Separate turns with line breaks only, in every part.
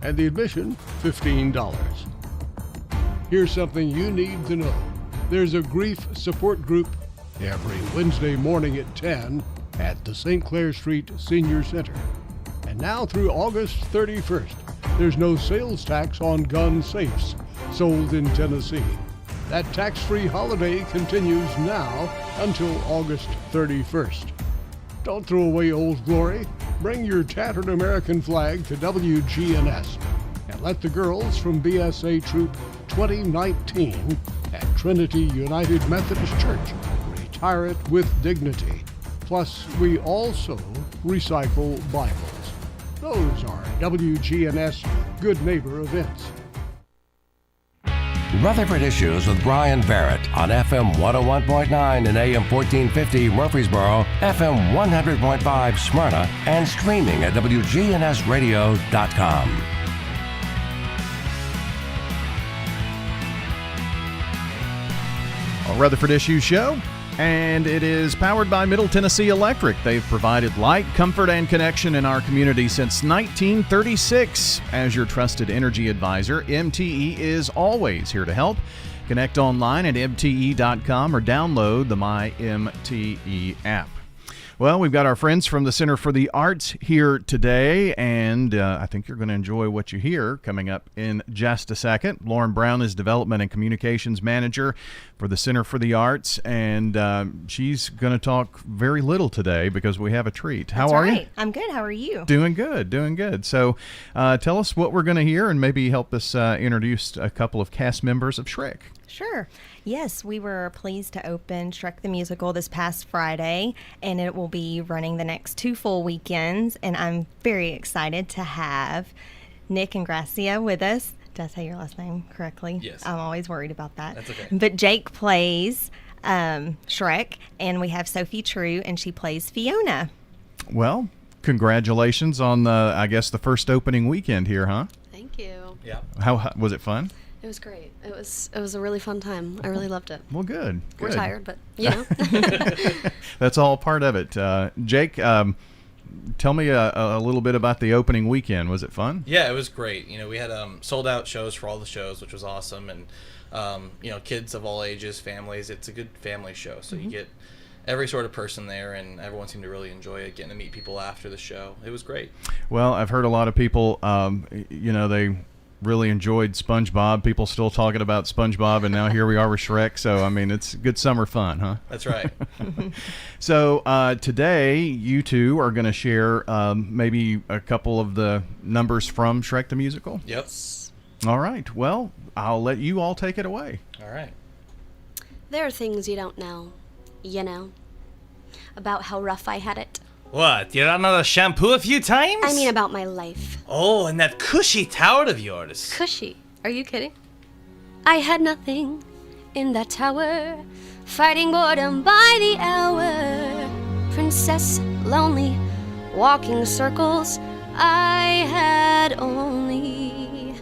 and the admission $15. Here's something you need to know. There's a grief support group every Wednesday morning at 10 at the St. Clair Street Senior Center. And now through August 31st, there's no sales tax on gun safes sold in Tennessee. That tax-free holiday continues now until August 31st. Don't throw away Old Glory. Bring your tattered American flag to WGNS and let the girls from BSA Troop 2019 at Trinity United Methodist Church retire it with dignity. Plus, we also recycle Bibles. Those are WGNS Good Neighbor events.
Rutherford Issues with Brian Barrett on FM 101.9 and AM 1450 Murfreesboro, FM 100.5 Smyrna, and streaming at WGNSradio.com.
A Rutherford Issues show, and it is powered by Middle Tennessee Electric. They've provided light, comfort, and connection in our community since 1936. As your trusted energy advisor, MTE is always here to help. Connect online at mte.com or download the MyMTE app. Well, we've got our friends from the Center for the Arts here today, and I think you're going to enjoy what you hear coming up in just a second. Lauren Brown is Development and Communications Manager for the Center for the Arts, and she's going to talk very little today because we have a treat. How are you?
I'm good. How are you?
Doing good, doing good. So tell us what we're going to hear and maybe help us introduce a couple of cast members of Shrek.
Sure. Yes, we were pleased to open Shrek the Musical this past Friday, and it will be running the next 2 full weekends, and I'm very excited to have Nick and Gracia with us. Did I say your last name correctly?
Yes.
I'm always worried about that.
That's okay.
But Jake plays Shrek, and we have Sophie True, and she plays Fiona.
Well, congratulations on I guess the first opening weekend here, huh?
Thank you.
Yeah.
How was it fun?
It was great. It was a really fun time. I really loved it.
Well, good.
We're
good.
tired, but you know.
That's all part of it. Jake, tell me a little bit about the opening weekend. Was it fun?
Yeah, it was great. You know, we had sold out shows for all the shows, which was awesome, and you know, kids of all ages, families. It's a good family show, so you get every sort of person there, and everyone seemed to really enjoy it, getting to meet people after the show. It was great.
Well, I've heard a lot of people, you know, they really enjoyed SpongeBob. People still talking about SpongeBob, and now here we are with Shrek. So, I mean, it's good summer fun, huh?
That's right.
So, today, you two are going to share maybe a couple of the numbers from Shrek the Musical?
Yep.
All right. Well, I'll let you all take it away.
All right.
There are things you don't know, you know, about how rough I had it.
What, you ran out of shampoo a few times?
I mean about my life.
Oh, and that cushy tower of yours.
Cushy? Are you kidding? I had nothing in that tower, fighting boredom by the hour. Princess, lonely, walking circles. I had only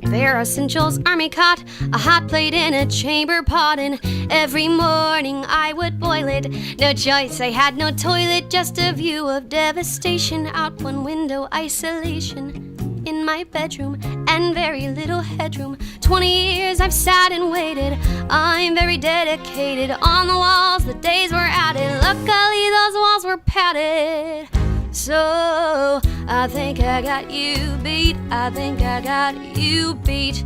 bare essentials, army cot, a hot plate in a chamber pot, and every morning I would boil it. No choice, I had no toilet, just a view of devastation. Out one window, isolation in my bedroom, and very little headroom. 20 years I've sat and waited, I'm very dedicated. On the walls, the days were added, luckily those walls were padded. So, I think I got you beat, I think I got you beat.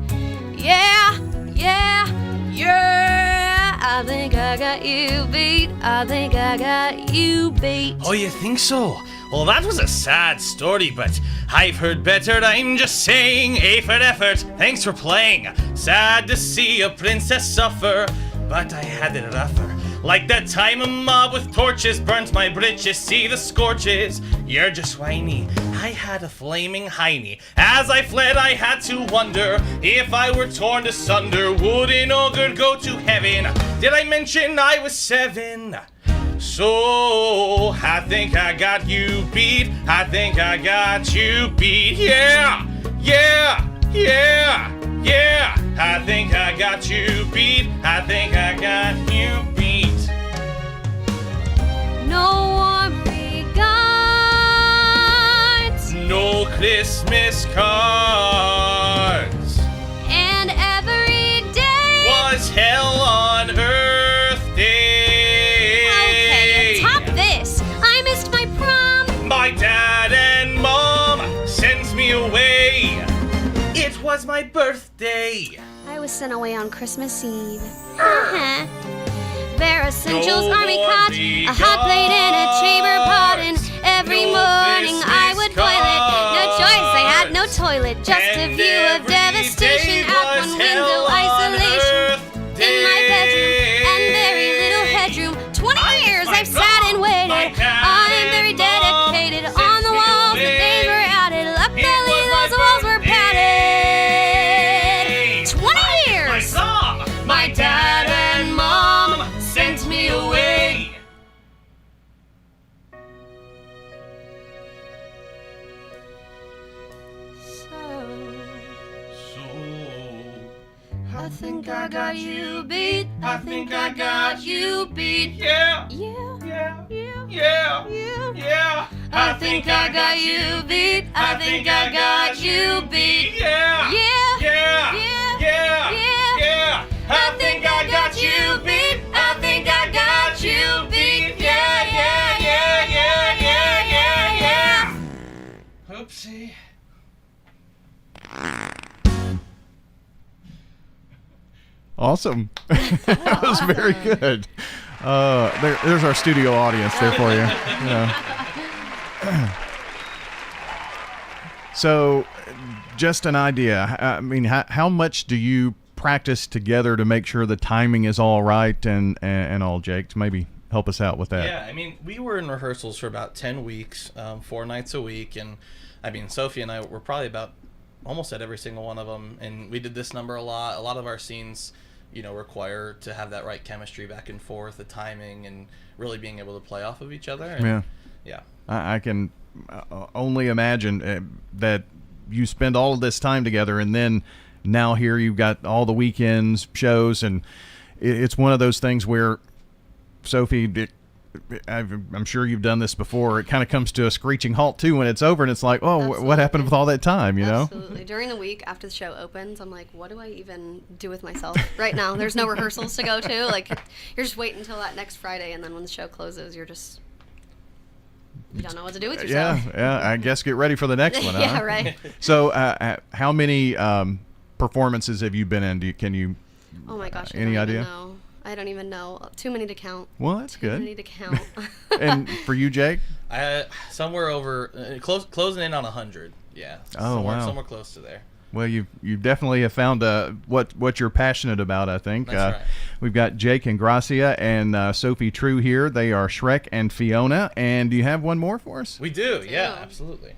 Yeah, yeah, yeah, I think I got you beat, I think I got you beat.
Oh, you think so? Well, that was a sad story, but I've heard better, I'm just saying. A for effort, thanks for playing. Sad to see a princess suffer, but I had it rougher. Like that time a mob with torches burnt my britches, see the scorches. You're just whiny, I had a flaming hiney. As I fled I had to wonder, if I were torn asunder, would an ogre go to heaven? Did I mention I was 7? So, I think I got you beat, I think I got you beat. Yeah, yeah, yeah, yeah, I think I got you beat, I think I got you beat.
No warm regards,
no Christmas cards. was my birthday.
I was sent away on Christmas Eve. Bare essentials, army cot, a hot plate and a chamber pot, and every morning I would toilet. No choice, I had no toilet, just a view of devastation out one window, isolation in my bedroom and very little headroom. 20 years I've sat and waited. I'm very dedicated. On the walls, the days were added. Luckily, those walls were padded. 20 years. My dad and mom sent me away.
So
I think I got you beat. I think I got you beat.
yeah,
Yeah,
yeah,
yeah,
yeah,
yeah.
yeah.
I think I got you beat. I think I got you beat.
Yeah,
Yeah,
yeah,
yeah,
yeah,
yeah.
yeah.
I think I got you beat. I think I got you beat. Yeah, yeah, yeah, yeah, yeah, yeah, yeah.
Oopsie.
Awesome. That was very good. There's our studio audience there for you. So, just an idea. I mean, how much do you practice together to make sure the timing is all right and all, Jake? To maybe help us out with that.
Yeah, I mean, we were in rehearsals for about 10 weeks, 4 nights a week, and I mean, Sophie and I were probably about almost at every single one of them, and we did this number a lot. A lot of our scenes, you know, require to have that right chemistry back and forth, the timing, and really being able to play off of each other. And yeah.
I can only imagine that you spend all of this time together, and then now here you've got all the weekends shows, and it's one of those things where, Sophie, I'm sure you've done this before. It kind of comes to a screeching halt too when it's over, and it's like, oh, what happened with all that time? You know?
Absolutely. During the week after the show opens, I'm like, what do I even do with myself right now? There's no rehearsals to go to. Like, you're just waiting until that next Friday, and then when the show closes, you don't know what to do with yourself.
Yeah. I guess get ready for the next one.
Yeah,
huh?
right.
So, how many performances have you been in? Can you?
Oh my gosh.
Any idea?
I don't even know. Too many to count.
Well, that's
Too
good.
many to count.
And for you, Jake?
Somewhere over closing in on 100. Yeah.
Oh, wow.
Somewhere close to there.
Well, you definitely have found what you're passionate about, I think.
That's right.
We've got Jake and Gracia and Sophie True here. They are Shrek and Fiona. And do you have one more for us?
We do. Yeah, absolutely.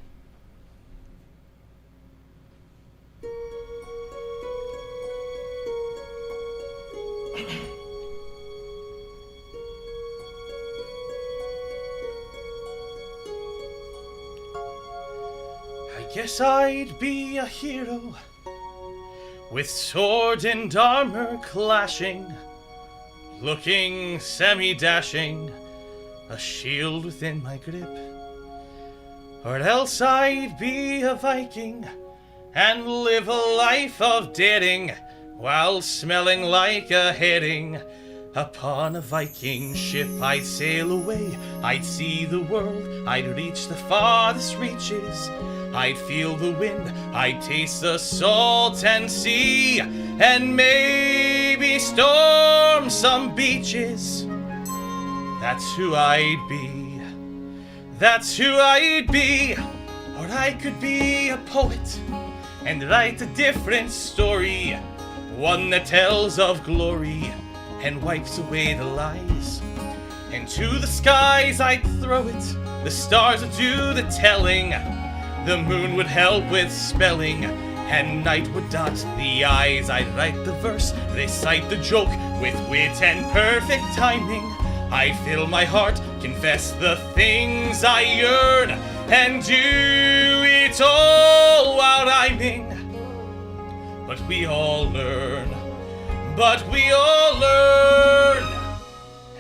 I guess I'd be a hero with sword and armor clashing, looking semi-dashing, a shield within my grip. Or else I'd be a Viking and live a life of daring while smelling like a herring. Upon a Viking ship I'd sail away, I'd see the world, I'd reach the farthest reaches. I'd feel the wind, I'd taste the salt and sea, and maybe storm some beaches. That's who I'd be. That's who I'd be. Or I could be a poet and write a different story, one that tells of glory and wipes away the lies. And to the skies I'd throw it, the stars would do the telling, the moon would help with spelling, and night would dot the eyes. I'd write the verse, recite the joke with wit and perfect timing. I'd fill my heart, confess the things I yearn, and do it all while rhyming. But we all learn. But we all learn.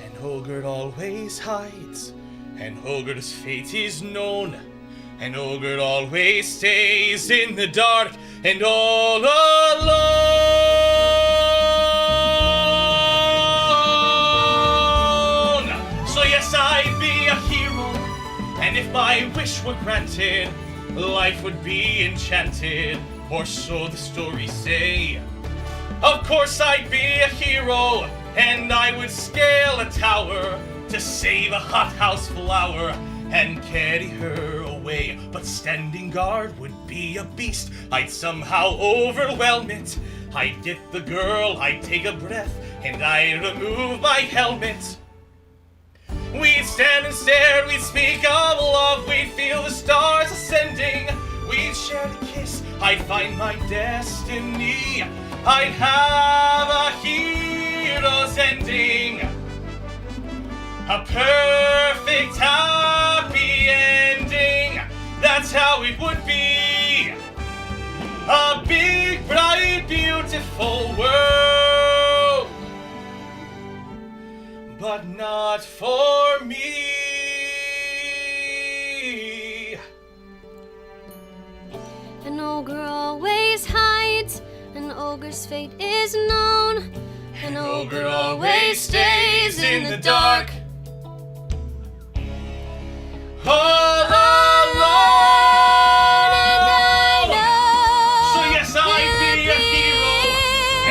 And Holgerd always hides, and Holgerd's fate is known. And Holgerd always stays in the dark and all alone. So yes, I'd be a hero, and if my wish were granted, life would be enchanted.
or so the stories say. Of course I'd be a hero, and I would scale a tower to save a hothouse flower and carry her away. But standing guard would be a beast. I'd somehow overwhelm it. I'd get the girl, I'd take a breath, and I'd remove my helmet. We'd stand and stare, we'd speak of love, we'd feel the stars ascending. We'd share a kiss, I'd find my destiny. I'd have a hero's ending. A perfect happy ending. That's how it would be. A big, bright, beautiful world. But not for me.
An ogre always hides, an ogre's fate is known. An ogre always stays in the dark.
All alone. So yes, I'd be a hero,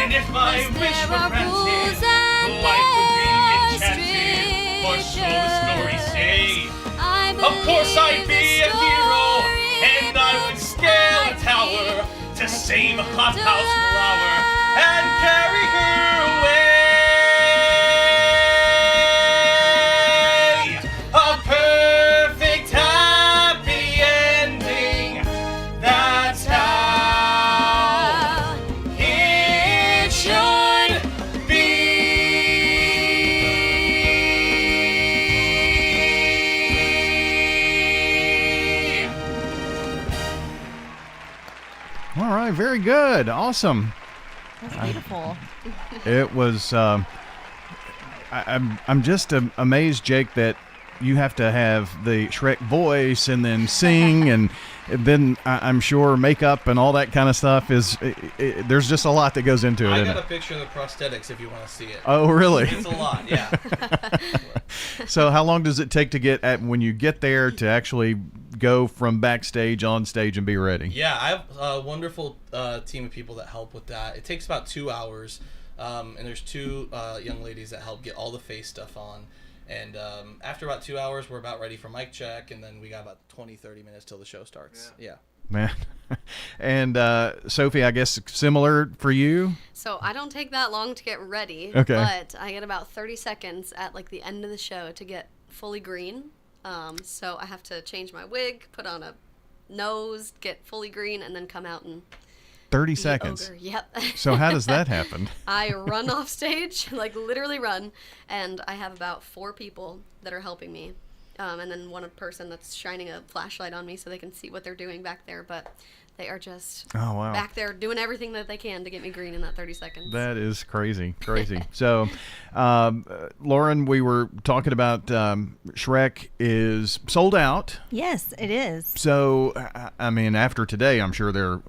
and if my wish were granted, life would be enchanted, for so the stories say. Of course I'd be a hero, and I would scale a tower to save a hothouse flower and carry her away. A perfect happy ending. That's how it should be.
All right, very good. Awesome.
That's beautiful.
It was. I'm just amazed, Jake, that you have to have the Shrek voice and then sing, and then I'm sure makeup and all that kind of stuff is. There's just a lot that goes into it.
I
isn't
got
it?
a picture of the prosthetics if you want to see it.
Oh, really?
It's a lot, yeah.
So, how long does it take to get when you get there to actually go from backstage on stage and be ready?
Yeah, I have a wonderful team of people that help with that. It takes about 2 hours, and there's two young ladies that help get all the face stuff on. And after about 2 hours, we're about ready for mic check, and then we got about 20-30 minutes till the show starts. Yeah.
Man. And Sophie, I guess similar for you?
So I don't take that long to get ready,
Okay.
but I get about 30 seconds at like the end of the show to get fully green. So I have to change my wig, put on a nose, get fully green, and then come out and
30
be
seconds.
ogre. Yep.
So how does that happen?
I run off stage, like literally run, and I have about 4 people that are helping me. And then one person that's shining a flashlight on me so they can see what they're doing back there. But they are just back there doing everything that they can to get me green in that 30 seconds.
That is crazy. So, Lauren, we were talking about Shrek is sold out.
Yes, it is.
So, I mean, after today, I'm sure there are,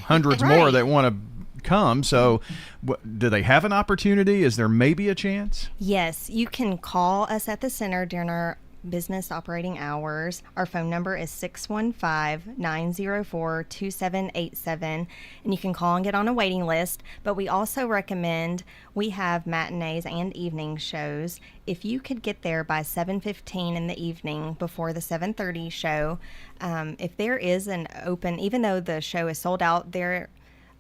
hundreds
Right.
more that want to come. So, do they have an opportunity? Is there maybe a chance?
Yes, you can call us at the center during our business operating hours. Our phone number is 615-904-2787, and you can call and get on a waiting list. But we also recommend, we have matinees and evening shows. If you could get there by 7:15 in the evening before the 7:30 show, if there is an open, even though the show is sold out, there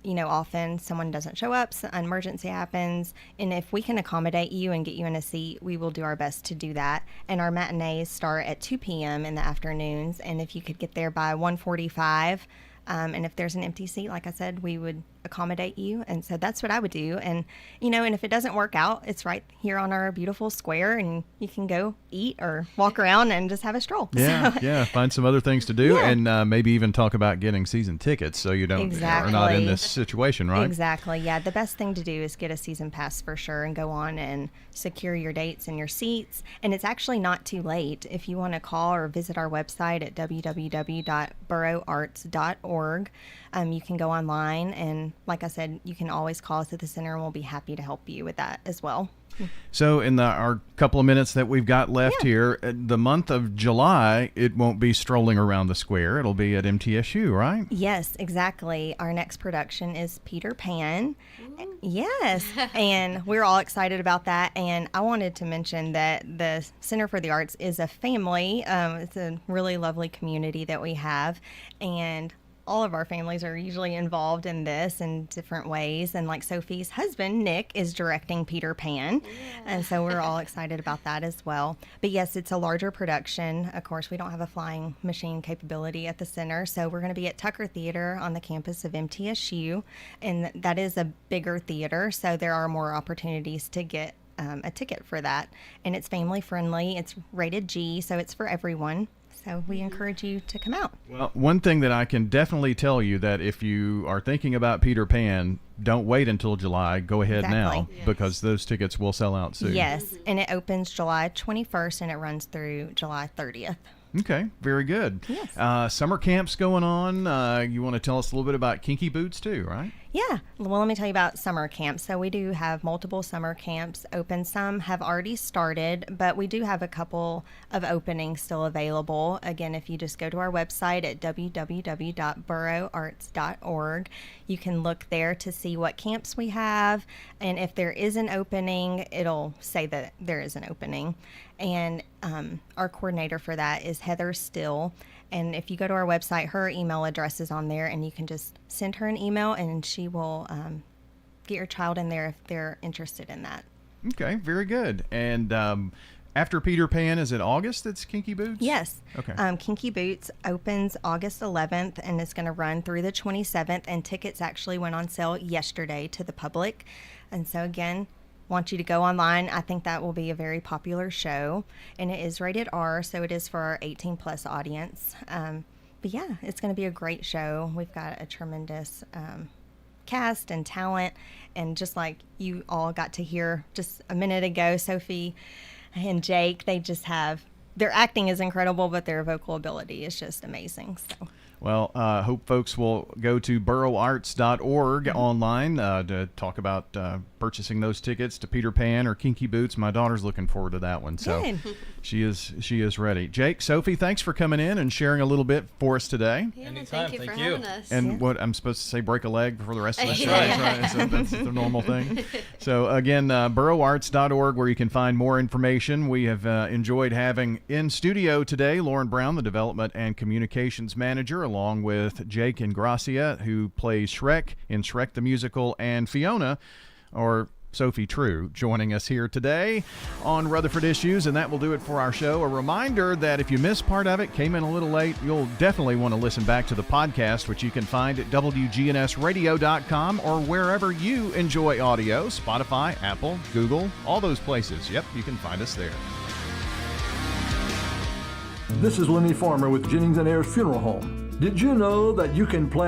often someone doesn't show up, an emergency happens, and if we can accommodate you and get you in a seat, we will do our best to do that. And our matinees start at 2 p.m. in the afternoons, and if you could get there by 1:45, and if there's an empty seat, like I said, we would accommodate you. And so that's what I would do. And, and if it doesn't work out, it's right here on our beautiful square, and you can go eat or walk around and just have a stroll.
Yeah, find some other things to do,
Yeah.
and maybe even talk about getting season tickets so you are not in this situation, right?
Exactly. Yeah. The best thing to do is get a season pass for sure and go on and secure your dates and your seats. And it's actually not too late. If you want to call or visit our website at www.borougharts.org, peterpanarts.org. You can go online, and like I said, you can always call us at the center, and we'll be happy to help you with that as well.
So in our couple of minutes that we've got left here, the month of July, it won't be strolling around the square. It'll be at MTSU, right?
Yes, exactly. Our next production is Peter Pan. Yes, and we're all excited about that. And I wanted to mention that the Center for the Arts is a family. It's a really lovely community that we have, and all of our families are usually involved in this in different ways. And like Sophie's husband, Nick, is directing Peter Pan. And so we're all excited about that as well. But yes, it's a larger production. Of course, we don't have a flying machine capability at the center. So we're going to be at Tucker Theater on the campus of MTSU. And that is a bigger theater. So there are more opportunities to get a ticket for that. And it's family friendly. It's rated G, so it's for everyone. So we encourage you to come out.
Well, one thing that I can definitely tell you, that if you are thinking about Peter Pan, don't wait until July. Go ahead now, because those tickets will sell out soon.
Yes, and it opens July 21st and it runs through July 30th.
Okay, very good.
Yes.
Summer camps going on. You want to tell us a little bit about Kinky Boots too, right?
Yeah. Well, let me tell you about summer camps. So we do have multiple summer camps open. Some have already started, but we do have a couple of openings still available. Again, if you just go to our website at www.borougharts.org, you can look there to see what camps we have. And if there is an opening, it'll say that there is an opening. And our coordinator for that is Heather Still. And if you go to our website, her email address is on there, and you can just send her an email, and she will get your child in there if they're interested in that.
Okay, very good. And after Peter Pan, is it August that's Kinky Boots?
Yes.
Okay.
Kinky Boots opens August 11th, and it's going to run through the 27th, and tickets actually went on sale yesterday to the public. And so, again, want you to go online. I think that will be a very popular show, and it is rated R, so it is for our 18 plus audience. But yeah, it's going to be a great show. We've got a tremendous cast and talent, and just like you all got to hear just a minute ago, Sophie and Jake, they just have, their acting is incredible, but their vocal ability is just amazing. So.
Well, hope folks will go to borougharts.org online to talk about purchasing those tickets to Peter Pan or Kinky Boots. My daughter's looking forward to that one, so she is ready. Jake, Sophie, thanks for coming in and sharing a little bit for us today.
Yeah,
Anytime,
thank you for
thank you.
having us.
And what I'm supposed to say, break a leg for the rest of the show.
Yeah.
Right? So that's the normal thing. So again, borougharts.org, where you can find more information. We have enjoyed having in studio today Lauren Brown, the Development and Communications Manager, along with Jake Ingracia, who plays Shrek in Shrek the Musical, and Fiona, or Sophie True, joining us here today on Rutherford Issues. And that will do it for our show. A reminder that if you missed part of it, came in a little late, you'll definitely want to listen back to the podcast, which you can find at WGNSradio.com or wherever you enjoy audio, Spotify, Apple, Google, all those places. Yep, you can find us there.
This is Lenny Farmer with Jennings & Ayers Funeral Home. Did you know that you can plan